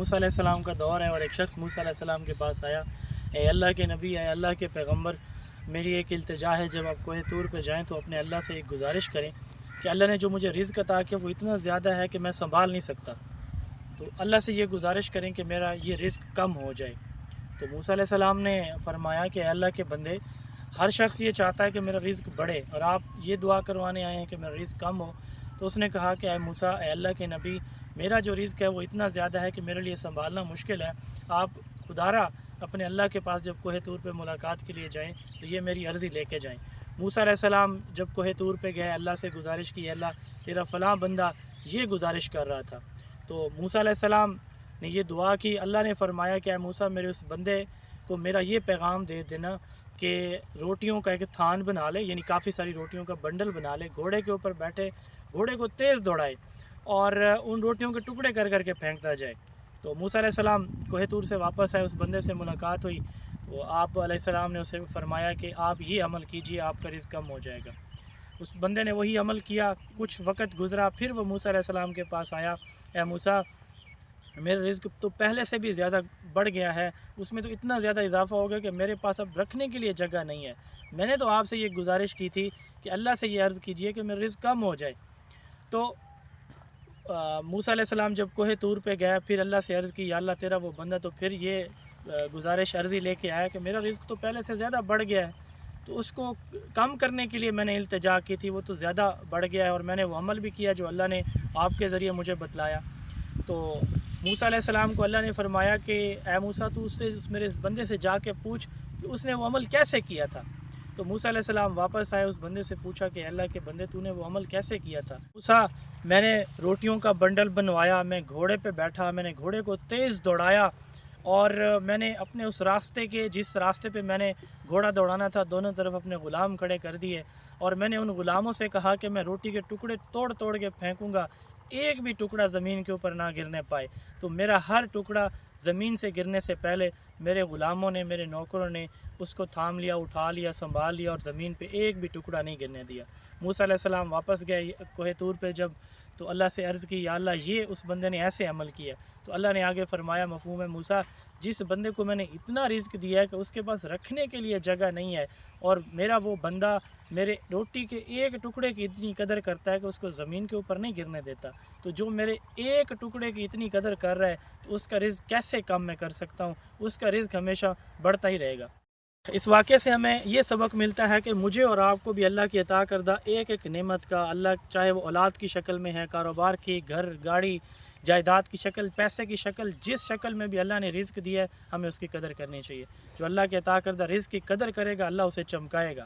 موسیٰ علیہ السلام کا دور ہے اور ایک شخص موسیٰ علیہ السلام کے پاس آیا، اے اللہ کے نبی، اے اللہ کے پیغمبر، میری ایک التجا ہے، جب آپ کوہ طور پہ جائیں تو اپنے اللہ سے ایک گزارش کریں کہ اللہ نے جو مجھے رزق عطا کیا وہ اتنا زیادہ ہے کہ میں سنبھال نہیں سکتا، تو اللہ سے یہ گزارش کریں کہ میرا یہ رزق کم ہو جائے۔ تو موسیٰ علیہ السلام نے فرمایا کہ اے اللہ کے بندے، ہر شخص یہ چاہتا ہے کہ میرا رزق بڑھے اور آپ یہ دعا کروانے آئے ہیں کہ میرا رزق کم ہو۔ تو اس نے کہا کہ اے موسیٰ، اے اللہ کے نبی، میرا جو رزق ہے وہ اتنا زیادہ ہے کہ میرے لیے سنبھالنا مشکل ہے، آپ خدارہ اپنے اللہ کے پاس جب کوہ طور پہ ملاقات کے لیے جائیں تو یہ میری عرضی لے کے جائیں۔ موسیٰ علیہ السلام جب کوہ طور پہ گئے، اللہ سے گزارش کی، اللہ تیرا فلاں بندہ یہ گزارش کر رہا تھا، تو موسیٰ علیہ السلام نے یہ دعا کی۔ اللہ نے فرمایا کہ اے موسیٰ، میرے اس بندے کو میرا یہ پیغام دے دینا کہ روٹیوں کا ایک تھان بنا لے، یعنی کافی ساری روٹیوں کا بنڈل بنا لے، گھوڑے کے اوپر بیٹھے، گھوڑے کو تیز دوڑائے اور ان روٹیوں کے ٹکڑے کر کر کے پھینکتا جائے۔ تو موسیٰ علیہ السلام کوہ طور سے واپس آئے، اس بندے سے ملاقات ہوئی، تو آپ علیہ السلام نے اسے فرمایا کہ آپ یہ عمل کیجئے، آپ کا رزق کم ہو جائے گا۔ اس بندے نے وہی عمل کیا، کچھ وقت گزرا، پھر وہ موسیٰ علیہ السلام کے پاس آیا، اے موسیٰ، میرا رزق تو پہلے سے بھی زیادہ بڑھ گیا ہے، اس میں تو اتنا زیادہ اضافہ ہو گیا کہ میرے پاس اب رکھنے کے لیے جگہ نہیں ہے، میں نے تو آپ سے یہ گزارش کی تھی کہ اللہ سے یہ عرض کیجئے کہ میرا رزق کم ہو جائے۔ تو موسیٰ علیہ السلام جب کوہ طور پہ گیا، پھر اللہ سے عرض کی، یا اللہ تیرا وہ بندہ تو پھر یہ گزارش عرضی لے کے آیا کہ میرا رزق تو پہلے سے زیادہ بڑھ گیا ہے، تو اس کو کم کرنے کے لیے میں نے التجا کی تھی، وہ تو زیادہ بڑھ گیا ہے اور میں نے وہ عمل بھی کیا جو اللہ نے آپ کے ذریعے مجھے بتلایا۔ تو موسیٰ علیہ السلام کو اللہ نے فرمایا کہ اے موسیٰ، تو اس میرے اس بندے سے جا کے پوچھ کہ اس نے وہ عمل کیسے کیا تھا۔ تو موسیٰ علیہ السلام واپس آئے، اس بندے سے پوچھا کہ اللہ کے بندے، تو نے وہ عمل کیسے کیا تھا؟ موسیٰ، میں نے روٹیوں کا بنڈل بنوایا، میں گھوڑے پہ بیٹھا، میں نے گھوڑے کو تیز دوڑایا اور میں نے اپنے اس راستے کے جس راستے پہ میں نے گھوڑا دوڑانا تھا دونوں طرف اپنے غلام کھڑے کر دیے اور میں نے ان غلاموں سے کہا کہ میں روٹی کے ٹکڑے توڑ توڑ کے پھینکوں گا، ایک بھی ٹکڑا زمین کے اوپر نہ گرنے پائے۔ تو میرا ہر ٹکڑا زمین سے گرنے سے پہلے میرے غلاموں نے، میرے نوکروں نے اس کو تھام لیا، اٹھا لیا، سنبھال لیا اور زمین پہ ایک بھی ٹکڑا نہیں گرنے دیا۔ موسیٰ علیہ السلام واپس گئے کوہ طور پہ جب، تو اللہ سے عرض کی، یا اللہ یہ اس بندے نے ایسے عمل کیا۔ تو اللہ نے آگے فرمایا، مفہوم ہے موسیٰ، جس بندے کو میں نے اتنا رزق دیا ہے کہ اس کے پاس رکھنے کے لیے جگہ نہیں ہے اور میرا وہ بندہ میرے روٹی کے ایک ٹکڑے کی اتنی قدر کرتا ہے کہ اس کو زمین کے اوپر نہیں گرنے دیتا، تو جو میرے ایک ٹکڑے کی اتنی قدر کر رہا ہے تو اس کا رزق کیسے کم میں کر سکتا ہوں؟ اس کا رزق ہمیشہ بڑھتا ہی رہے گا۔ اس واقعے سے ہمیں یہ سبق ملتا ہے کہ مجھے اور آپ کو بھی اللہ کی عطا کردہ ایک ایک نعمت کا، اللہ چاہے وہ اولاد کی شکل میں ہے، کاروبار کی، گھر گاڑی جائیداد کی شکل، پیسے کی شکل، جس شکل میں بھی اللہ نے رزق دیا ہے ہمیں اس کی قدر کرنی چاہیے۔ جو اللہ کے عطا کردہ رزق کی قدر کرے گا اللہ اسے چمکائے گا۔